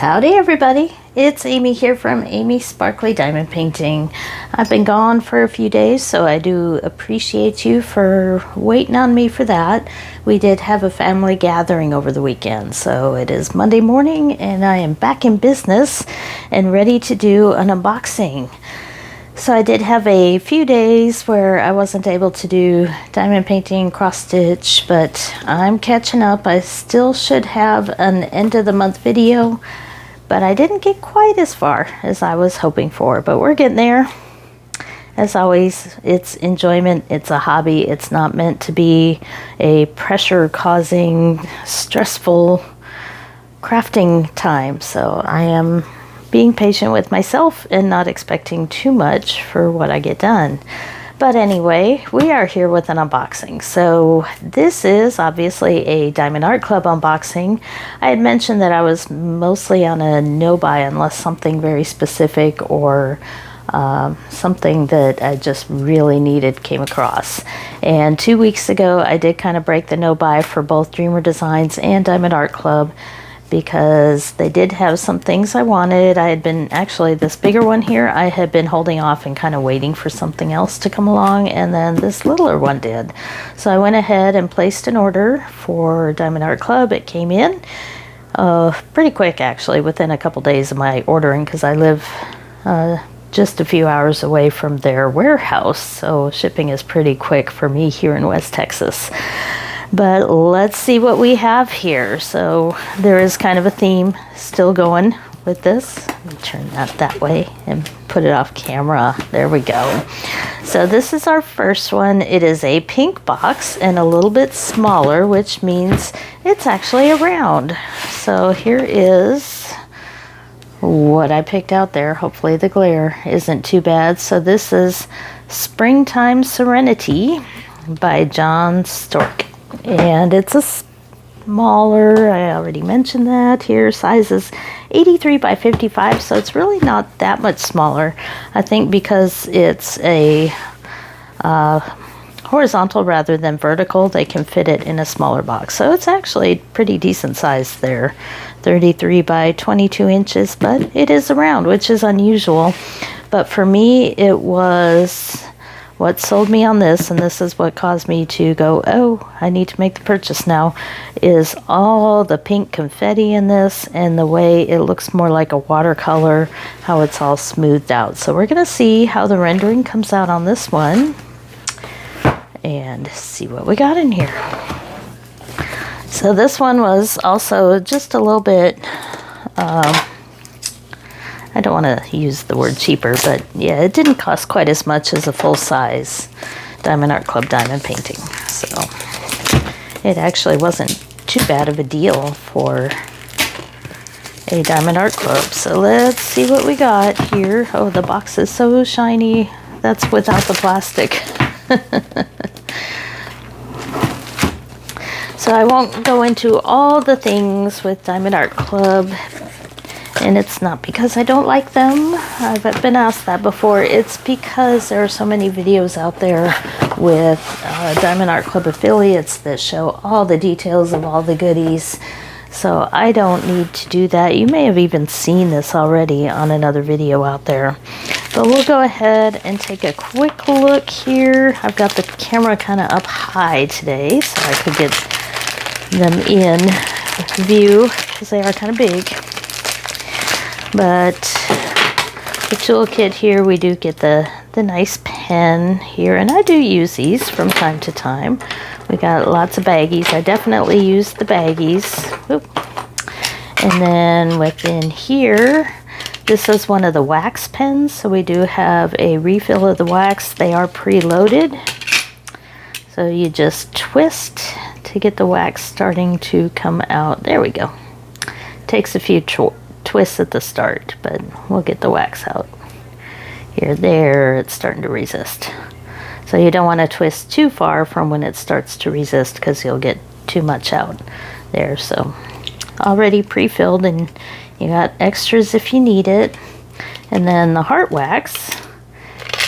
Howdy everybody, it's Amy here from Amy Sparkly Diamond Painting. I've been gone for a few days, so I do appreciate you for waiting on me for that. We did have a family gathering over the weekend, so it is Monday morning and I am back in business and ready to do an unboxing. So I did have a few days where I wasn't able to do diamond painting, cross stitch, but I'm catching up. I still should have an end of the month video, but I didn't get quite as far as I was hoping for, but we're getting there. As always, it's enjoyment, it's a hobby, it's not meant to be a pressure causing, stressful crafting time. So I am being patient with myself and not expecting too much for what I get done. But anyway, we are here with an unboxing. So this is obviously a Diamond Art Club unboxing. I had mentioned that I was mostly on a no buy unless something very specific or something that I just really needed came across. And 2 weeks ago I did kind of break the no buy for both Dreamer Designs and Diamond Art Club, because they did have some things I wanted. I had been, actually this bigger one here, I had been holding off and kind of waiting for something else to come along, and then this littler one did. So I went ahead and placed an order for Diamond Art Club. It came in pretty quick actually, within a couple days of my ordering, because I live just a few hours away from their warehouse, so shipping is pretty quick for me here in West Texas. But let's see what we have here. So there is kind of a theme still going with this. Let me turn that way and put it off camera. There we go. So this is our first one. It is a pink box and a little bit smaller, which means it's actually a round. So here is what I picked out there. Hopefully the glare isn't too bad. So this is Springtime Serenity by John Stork. And it's a smaller, I already mentioned that here, size is 83 by 55, so it's really not that much smaller. I think because it's a horizontal rather than vertical, they can fit it in a smaller box. So it's actually pretty decent size there, 33 by 22 inches, but it is a round, which is unusual. But for me, it was what sold me on this, and this is what caused me to go, oh, I need to make the purchase now, is all the pink confetti in this and the way it looks more like a watercolor, how it's all smoothed out. So we're going to see how the rendering comes out on this one and see what we got in here. So this one was also just a little bit, I don't want to use the word cheaper, but yeah, it didn't cost quite as much as a full-size Diamond Art Club diamond painting. So it actually wasn't too bad of a deal for a Diamond Art Club. So let's see what we got here. Oh, the box is so shiny. That's without the plastic. So I won't go into all the things with Diamond Art Club. And it's not because I don't like them. I've been asked that before. It's because there are so many videos out there with Diamond Art Club affiliates that show all the details of all the goodies. So I don't need to do that. You may have even seen this already on another video out there. But we'll go ahead and take a quick look here. I've got the camera kind of up high today so I could get them in view because they are kind of big. But the toolkit here, we do get the nice pen here, and I do use these from time to time. We got lots of baggies. I definitely use the baggies. Oop. And then within here, this is one of the wax pens, so we do have a refill of the wax. They are preloaded, so you just twist to get the wax starting to come out. There we go. Takes a few twists at the start, but we'll get the wax out. Here, there, it's starting to resist. So you don't want to twist too far from when it starts to resist because you'll get too much out there. So already pre-filled, and you got extras if you need it. And then the heart wax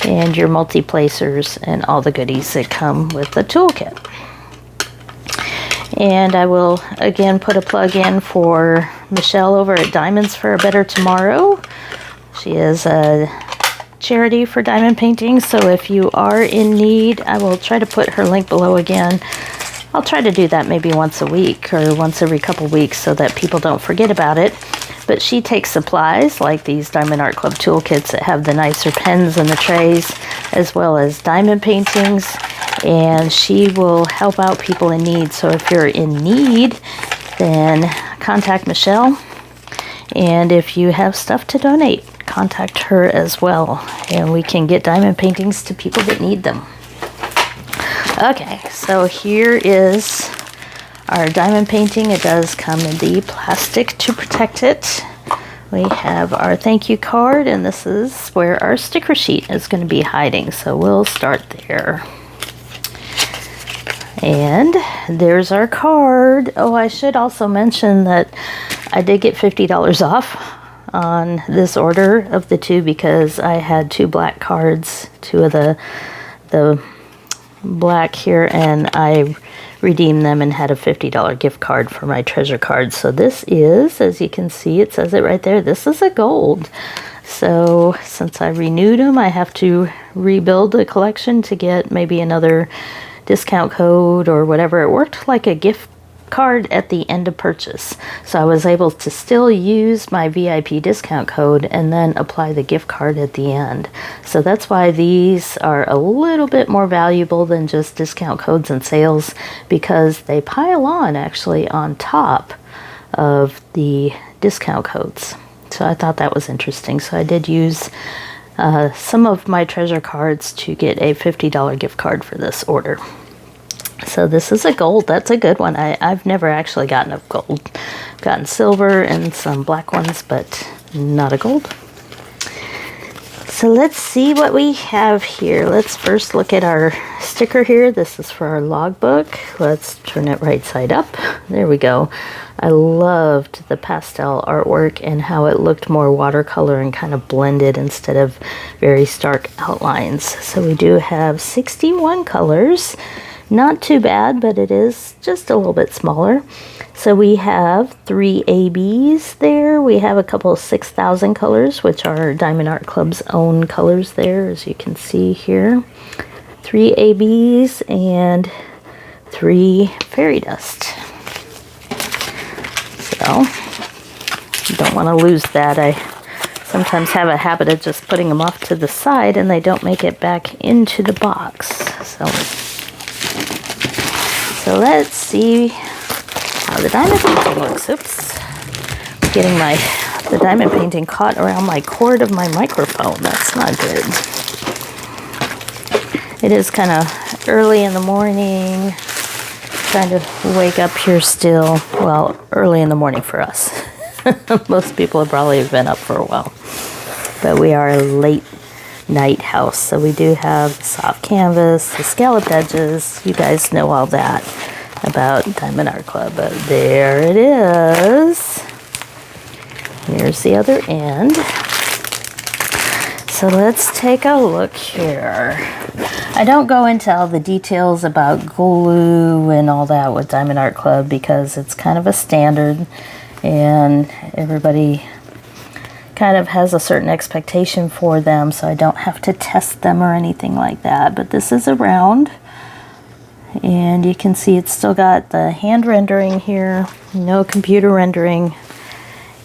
and your multi-placers and all the goodies that come with the toolkit. And I will again put a plug in for Michelle over at Diamonds for a Better Tomorrow. She is a charity for diamond painting, so if you are in need, I will try to put her link below again. I'll try to do that maybe once a week or once every couple weeks so that people don't forget about it. But she takes supplies like these Diamond Art Club toolkits that have the nicer pens and the trays, as well as diamond paintings, and she will help out people in need. So if you're in need, then contact Michelle, and if you have stuff to donate, contact her as well, and we can get diamond paintings to people that need them. Okay, so here is our diamond painting. It does come in the plastic to protect it. We have our thank you card, and this is where our sticker sheet is going to be hiding, so we'll start there. And there's our card. Oh, I should also mention that I did get $50 off on this order of the two because I had two black cards, two of the black here, and I redeemed them and had a $50 gift card for my treasure card. So this is, as you can see, it says it right there, this is a gold. So since I renewed them, I have to rebuild the collection to get maybe another discount code or whatever. It worked like a gift card at the end of purchase, so I was able to still use my VIP discount code and then apply the gift card at the end. So that's why these are a little bit more valuable than just discount codes and sales, because they pile on actually on top of the discount codes. So I thought that was interesting. So I did use some of my treasure cards to get a $50 gift card for this order. So this is a gold. That's a good one. I've never actually gotten a gold. I've gotten silver and some black ones, but not a gold. So let's see what we have here. Let's first look at our sticker here. This is for our logbook. Let's turn it right side up. There we go. I loved the pastel artwork and how it looked more watercolor and kind of blended instead of very stark outlines. So we do have 61 colors. Not too bad, but it is just a little bit smaller. So we have 3 ABs there. We have a couple of 6,000 colors, which are Diamond Art Club's own colors there, as you can see here. 3 ABs and 3 fairy dust. So, you don't want to lose that. I sometimes have a habit of just putting them off to the side and they don't make it back into the box. So let's see how the diamond painting looks. Oops. I'm getting the diamond painting caught around my cord of my microphone. That's not good. It is kind of early in the morning. Trying to wake up here still. Well, early in the morning for us. Most people have probably been up for a while. But we are a late night house, so we do have soft canvas, the scalloped edges. You guys know all that about Diamond Art Club, but there it is. Here's the other end. So let's take a look here. I don't go into all the details about glue and all that with Diamond Art Club because it's kind of a standard and everybody kind of has a certain expectation for them, so I don't have to test them or anything like that. But this is a round, and you can see it's still got the hand rendering here, no computer rendering,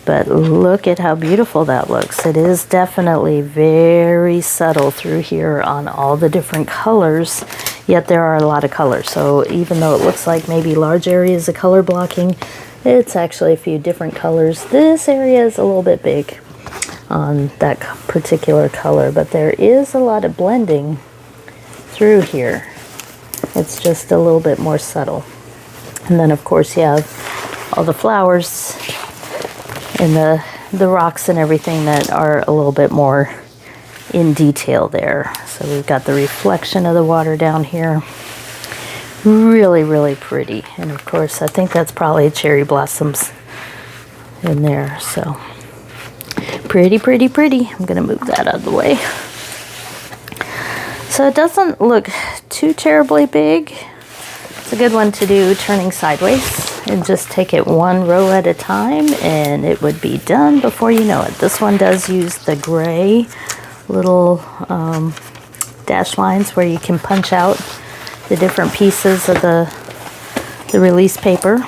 but look at how beautiful that looks. It is definitely very subtle through here on all the different colors, yet there are a lot of colors. So even though it looks like maybe large areas of color blocking, it's actually a few different colors. This area is a little bit big on that particular color, but there is a lot of blending through here. It's just a little bit more subtle. And then of course you have all the flowers and the rocks and everything that are a little bit more in detail there. So we've got the reflection of the water down here. Really, really pretty. And of course I think that's probably cherry blossoms in there. So pretty, pretty, pretty. I'm going to move that out of the way. So it doesn't look too terribly big. It's a good one to do turning sideways and just take it one row at a time and it would be done before you know it. This one does use the gray little dash lines where you can punch out the different pieces of the release paper,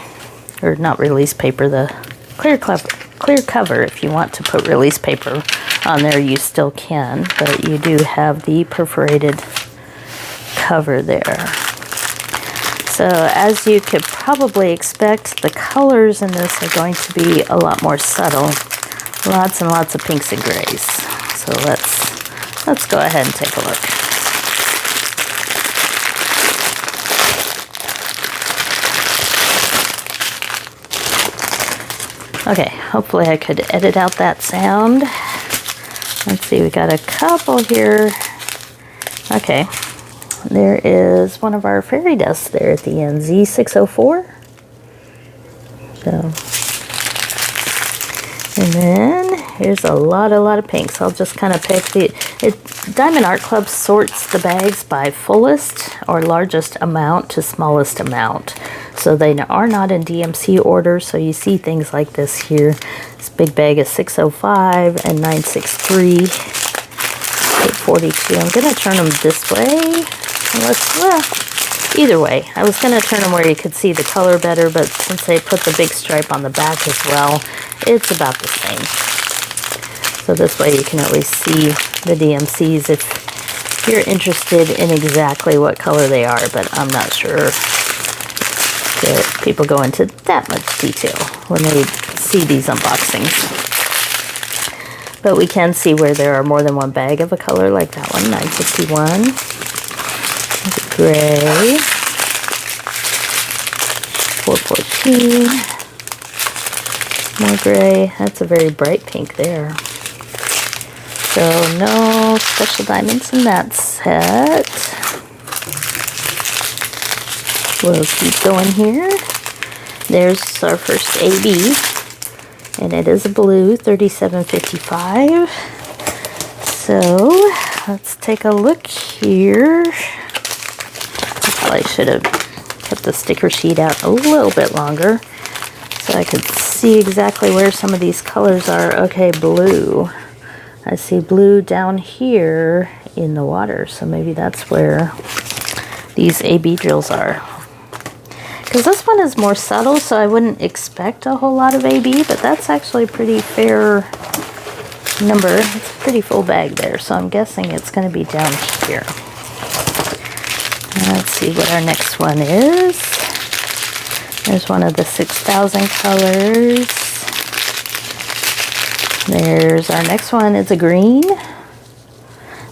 or not release paper, the clear cover. If you want to put release paper on there, you still can, but you do have the perforated cover there. So as you could probably expect, the colors in this are going to be a lot more subtle. Lots and lots of pinks and grays. So let's go ahead and take a look. Okay, hopefully I could edit out that sound. Let's see, we got a couple here. Okay, there is one of our fairy dusts there at the end, Z604. So, and then here's a lot of pinks. I'll just kind of pick Diamond Art Club sorts the bags by fullest or largest amount to smallest amount. So they are not in DMC order, so you see things like this here. This big bag is 605 and 963, 842. I'm going to turn them this way. Well, either way. I was going to turn them where you could see the color better, but since they put the big stripe on the back as well, it's about the same. So this way you can at least see the DMCs if you're interested in exactly what color they are, but I'm not sure that people go into that much detail when they see these unboxings. But we can see where there are more than one bag of a color, like that one, 951. Gray. 414. More gray. That's a very bright pink there. So no special diamonds in that set. We'll keep going here. There's our first AB, and it is a blue, 3755. So let's take a look here. I probably should have kept the sticker sheet out a little bit longer so I could see exactly where some of these colors are. Okay, blue. I see blue down here in the water, so maybe that's where these AB drills are. Because this one is more subtle, so I wouldn't expect a whole lot of AB, but that's actually a pretty fair number. It's a pretty full bag there, so I'm guessing it's going to be down here. Let's see what our next one is. There's one of the 6,000 colors. There's our next one. It's a green.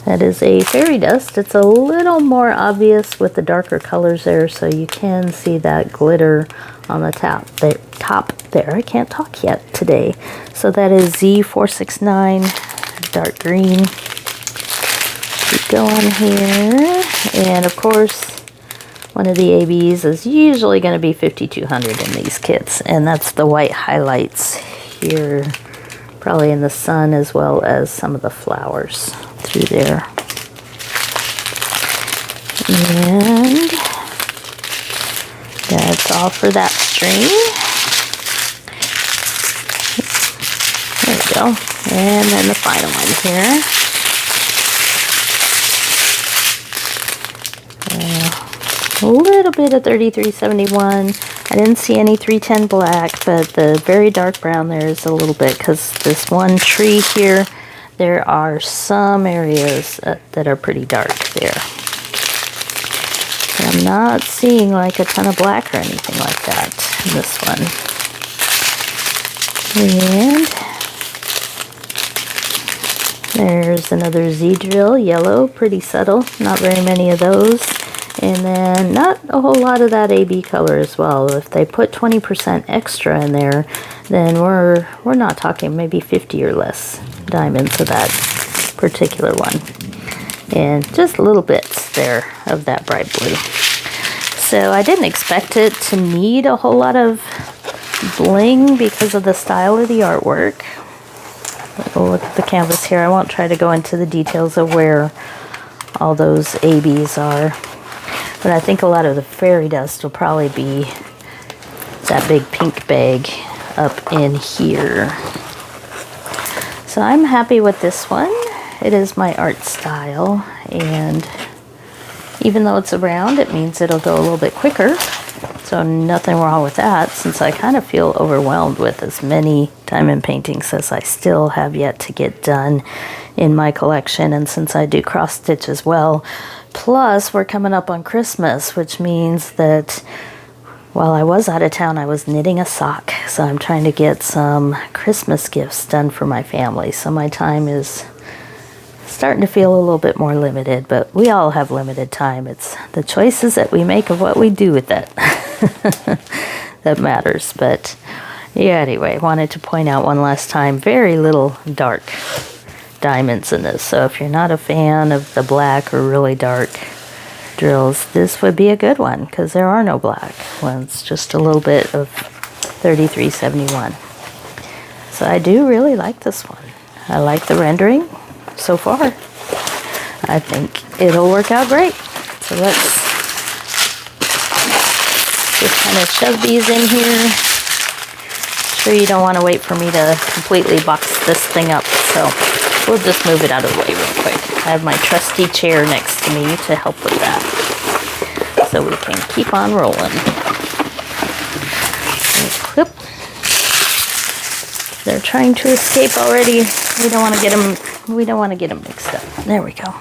That is a fairy dust. It's a little more obvious with the darker colors there, so you can see that glitter on the top there. I can't talk yet today. So that is Z469, dark green. Keep going here. And of course, one of the ABs is usually going to be 5,200 in these kits, and that's the white highlights here, probably in the sun, as well as some of the flowers through there. And that's all for that string. There we go. And then the final one here. A little bit of 3371. I didn't see any 310 black, but the very dark brown there is a little bit, because this one tree here, there are some areas that are pretty dark there. But I'm not seeing like a ton of black or anything like that in this one. And there's another Z drill, yellow, pretty subtle, not very many of those. And then not a whole lot of that AB color as well. If they put 20% extra in there, then we're not talking maybe 50 or less diamonds of that particular one. And just little bits there of that bright blue. So I didn't expect it to need a whole lot of bling because of the style of the artwork. We'll look at the canvas here. I won't try to go into the details of where all those ABs are. But I think a lot of the fairy dust will probably be that big pink bag up in here. So I'm happy with this one. It is my art style, and even though it's around, it means it'll go a little bit quicker. So nothing wrong with that, since I kind of feel overwhelmed with as many diamond paintings as I still have yet to get done in my collection. And since I do cross stitch as well, plus we're coming up on Christmas, which means that while I was out of town, I was knitting a sock. So I'm trying to get some Christmas gifts done for my family. So my time is starting to feel a little bit more limited, but we all have limited time. It's the choices that we make of what we do with it that matters. But yeah, anyway, wanted to point out one last time, very little dark diamonds in this. So if you're not a fan of the black or really dark drills, this would be a good one, because there are no black ones, just a little bit of 3371. So I do really like this one. I like the rendering so far. I think it'll work out great. So let's just kind of shove these in here. Sure, you don't want to wait for me to completely box this thing up, so we'll just move it out of the way real quick. I have my trusty chair next to me to help with that, so we can keep on rolling. Whoop. They're trying to escape already. We don't want to get them. We don't want to get them mixed up. There we go.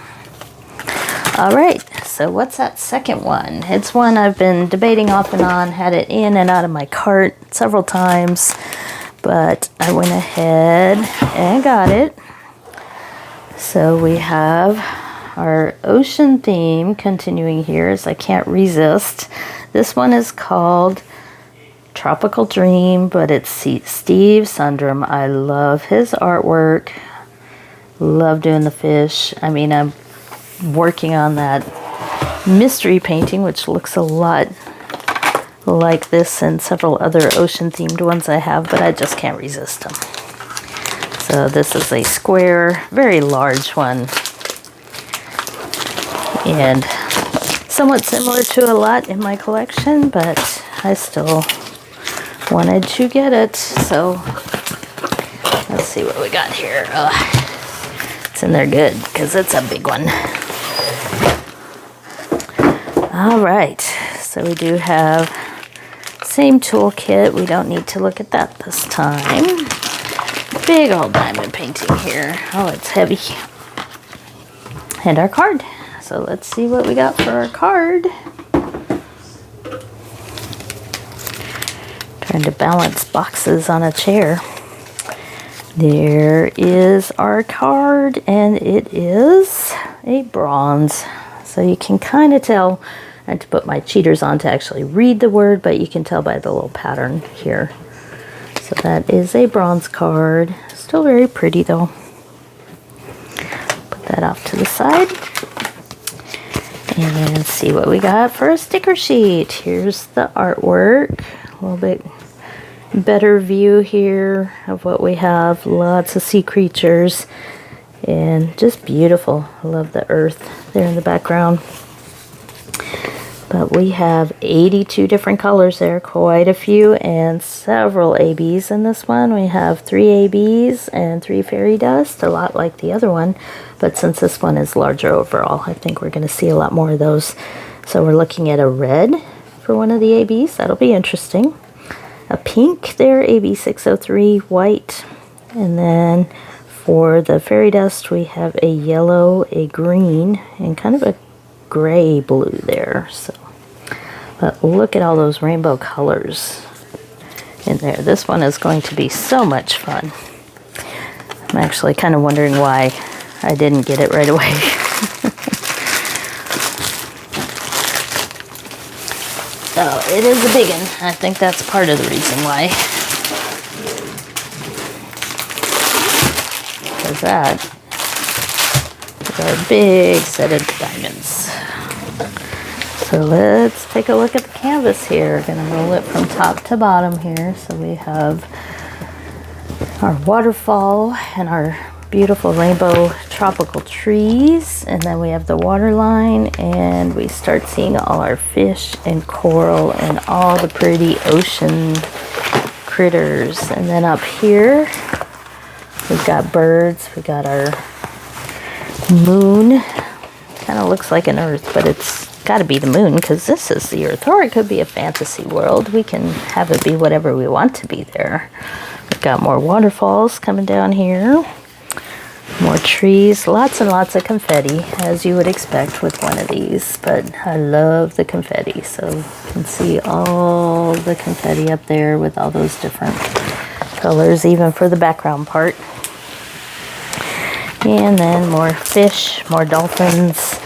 All right. So what's that second one? It's one I've been debating off and on. Had it in and out of my cart several times, but I went ahead and got it. So we have our ocean theme continuing here, as I can't resist. This one is called Tropical Dream, but it's Steve Sundrum. I love his artwork. Love doing the fish. I mean, I'm working on that mystery painting, which looks a lot like this and several other ocean themed ones I have, but I just can't resist them. So this is a square, very large one, and somewhat similar to a lot in my collection, but I still wanted to get it. So let's see what we got here. It's in there good, because it's a big one. All right, so we do have same toolkit. We don't need to look at that this time. Big old diamond painting here. Oh, it's heavy. And our card. So let's see what we got for our card. Trying to balance boxes on a chair. There is our card, and it is a bronze. So you can kind of tell. I had to put my cheaters on to actually read the word, but you can tell by the little pattern here. So that is a bronze card. Still very pretty though. Put that off to the side. And see what we got for a sticker sheet. Here's the artwork. A little bit better view here of what we have. Lots of sea creatures. And just beautiful. I love the earth there in the background. But we have 82 different colors there, quite a few, and several ABs in this one. We have 3 ABs and 3 fairy dust, a lot like the other one. But since this one is larger overall, I think we're going to see a lot more of those. So we're looking at a red for one of the ABs. That'll be interesting. A pink there, AB 603, white. And then for the fairy dust, we have a yellow, a green, and kind of a gray blue there. So, but look at all those rainbow colors in there. This one is going to be so much fun. I'm actually kind of wondering why I didn't get it right away. So it is a big one. I think that's part of the reason why. Because that is our big set of diamonds. So let's take a look at the canvas here. Gonna roll it from top to bottom here. So we have our waterfall and our beautiful rainbow tropical trees, and then we have the water line, and we start seeing all our fish and coral and all the pretty ocean critters. And then up here we've got birds, we got our moon. Kind of looks like an earth, but it's got to be the moon because this is the earth, or it could be a fantasy world. We can have it be whatever we want to be there. We've got more waterfalls coming down here, more trees, lots and lots of confetti, as you would expect with one of these, but I love the confetti. So you can see all the confetti up there with all those different colors, even for the background part. And then more fish, more dolphins.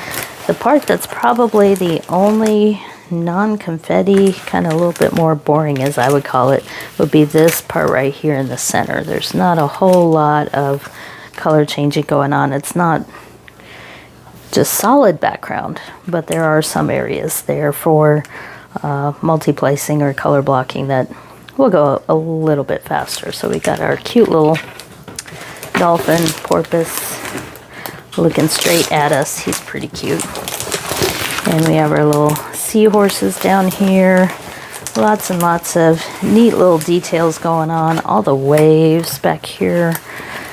The part that's probably the only non-confetti, kind of a little bit more boring as I would call it, would be this part right here in the center. There's not a whole lot of color changing going on. It's not just solid background, but there are some areas there for multi-placing or color blocking that will go a little bit faster. So we got our cute little dolphin, porpoise, looking straight at us. He's pretty cute. And we have our little seahorses down here. Lots and lots of neat little details going on. All the waves back here.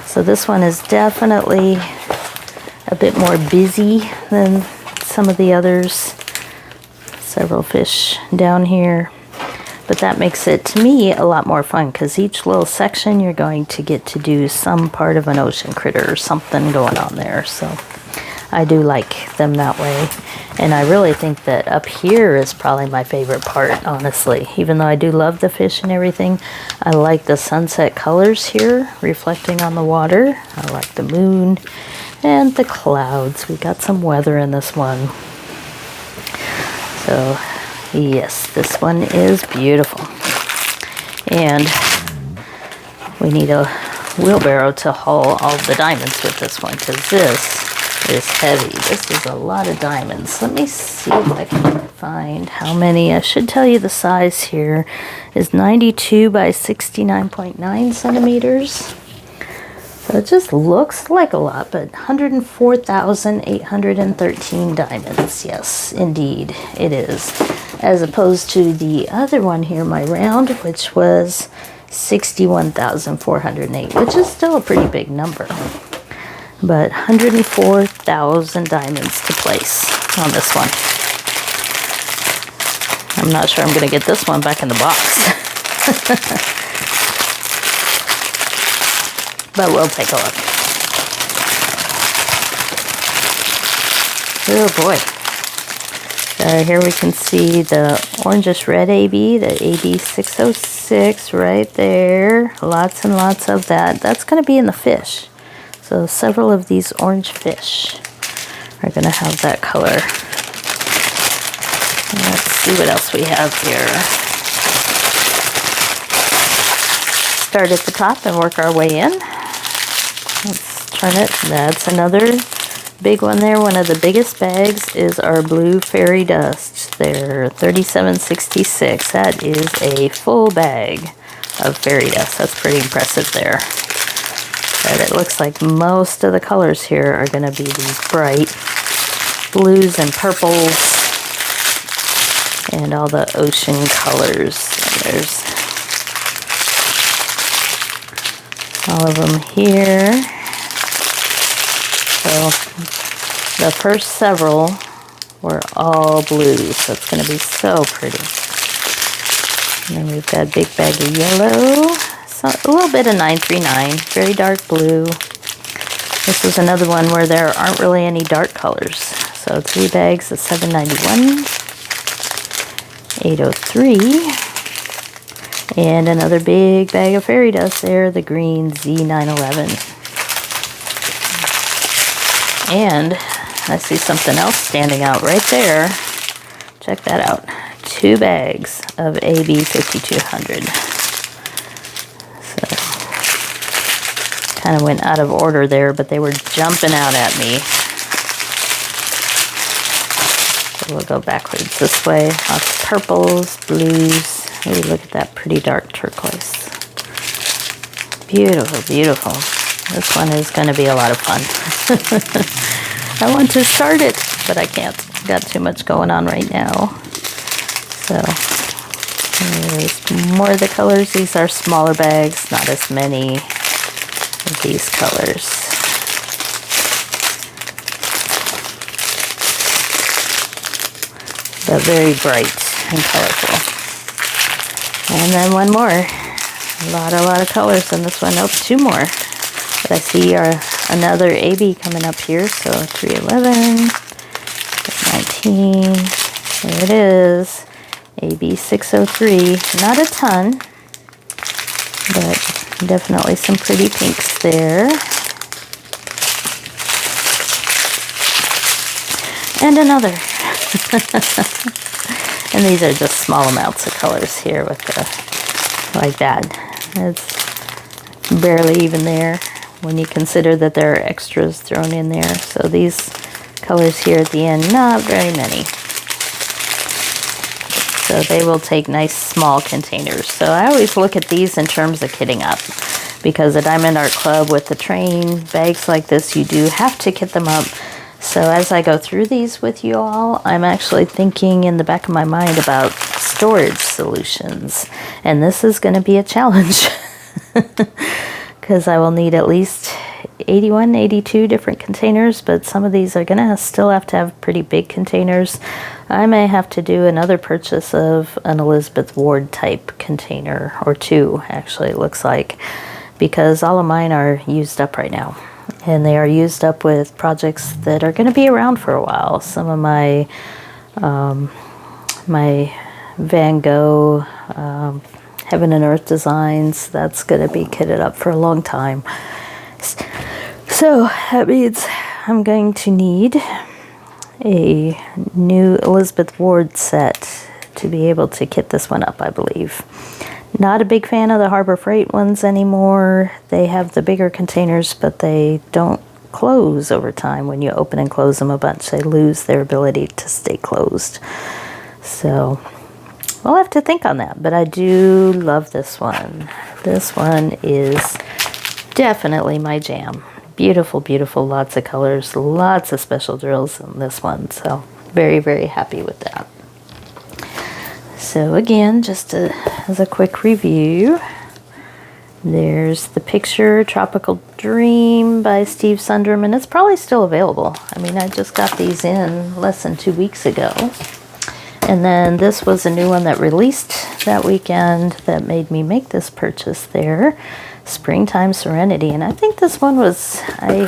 So this one is definitely a bit more busy than some of the others. Several fish down here. But that makes it, to me, a lot more fun because each little section you're going to get to do some part of an ocean critter or something going on there. So I do like them that way. And I really think that up here is probably my favorite part, honestly. Even though I do love the fish and everything, I like the sunset colors here reflecting on the water. I like the moon and the clouds. We got some weather in this one. So yes, this one is beautiful. And we need a wheelbarrow to haul all the diamonds with this one because this is heavy. This is a lot of diamonds. Let me see if I can find how many. I should tell you the size here is 92 by 69.9 centimeters. So it just looks like a lot, but 104,813 diamonds. Yes, indeed, it is. As opposed to the other one here, my round, which was 61,408, which is still a pretty big number. But 104,000 diamonds to place on this one. I'm not sure I'm going to get this one back in the box. But we'll take a look. Oh boy. Here we can see the orangish red AB, the AB 606 right there. Lots and lots of that. That's going to be in the fish. So several of these orange fish are going to have that color. Let's see what else we have here. Start at the top and work our way in. Let's turn it. That's another big one there. One of the biggest bags is our blue fairy dust there, 3766. That is a full bag of fairy dust. That's pretty impressive there. But it looks like most of the colors here are going to be these bright blues and purples and all the ocean colors. And there's all of them here. So the first several were all blues, so it's going to be so pretty. And then we've got a big bag of yellow, so a little bit of 939, very dark blue. This is another one where there aren't really any dark colors. So 3 bags of 791, 803, and another big bag of fairy dust there, the green Z911. And I see something else standing out right there. Check that out. 2 bags of AB 5200. So, kind of went out of order there, but they were jumping out at me. So we'll go backwards this way. Lots of purples, blues. Ooh, look at that pretty dark turquoise. Beautiful, beautiful. This one is going to be a lot of fun. I want to start it, but I can't. Got too much going on right now. So there's more of the colors. These are smaller bags, not as many of these colors. But very bright and colorful. And then one more. A lot of colors in this one. Oh, two more. But I see another AB coming up here. So 311, 19. There it is. AB 603. Not a ton, but definitely some pretty pinks there. And another. And these are just small amounts of colors here with the, like that. It's barely even there when you consider that there are extras thrown in there. So these colors here at the end, not very many. So they will take nice small containers. So I always look at these in terms of kitting up, because at Diamond Art Club with the train bags like this, you do have to kit them up. So as I go through these with you all, I'm actually thinking in the back of my mind about storage solutions. And this is going to be a challenge because I will need at least 81, 82 different containers, but some of these are going to still have to have pretty big containers. I may have to do another purchase of an Elizabeth Ward type container, or two actually it looks like, because all of mine are used up right now. And they are used up with projects that are going to be around for a while. Some of my my Van Gogh Heaven and Earth designs, that's going to be kitted up for a long time. So that means I'm going to need a new Elizabeth Ward set to be able to kit this one up, I believe. Not a big fan of the Harbor Freight ones anymore. They have the bigger containers, but they don't close over time. When you open and close them a bunch, they lose their ability to stay closed. So we'll have to think on that, but I do love this one. This one is definitely my jam. Beautiful, beautiful, lots of colors, lots of special drills in this one. So very, very happy with that. So again, just as a quick review, there's the picture Tropical Dream by Steve Sunderman. It's probably still available. I mean, I just got these in less than 2 weeks ago. And then this was a new one that released that weekend that made me make this purchase there. Springtime Serenity. And I think this one was, I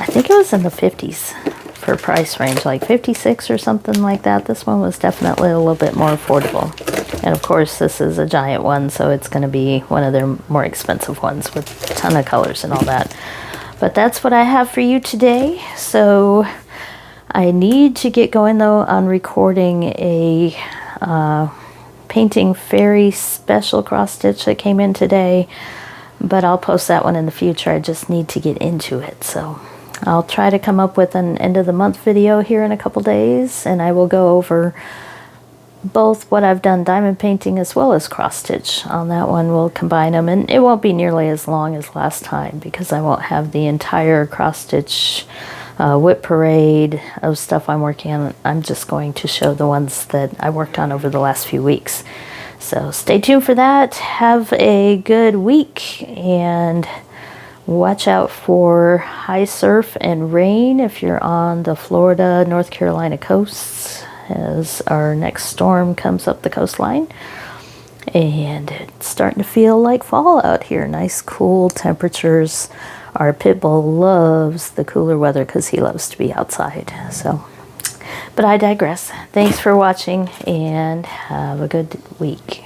think it was in the 50s. For price range, like 56 or something like that. This one was definitely a little bit more affordable. And of course, this is a giant one, so it's going to be one of their more expensive ones with a ton of colors and all that. But that's what I have for you today. So I need to get going, though, on recording a Painting Fairy special cross stitch that came in today. But I'll post that one in the future. I just need to get into it, so I'll try to come up with an end of the month video here in a couple days, and I will go over both what I've done diamond painting as well as cross stitch. On that one we'll combine them, and it won't be nearly as long as last time because I won't have the entire cross stitch whip parade of stuff I'm working on. I'm just going to show the ones that I worked on over the last few weeks. So stay tuned for that. Have a good week, and watch out for high surf and rain if you're on the Florida, North Carolina coasts as our next storm comes up the coastline. And it's starting to feel like fall out here. Nice cool temperatures. Our pit bull loves the cooler weather because he loves to be outside. So, but I digress. Thanks for watching and have a good week.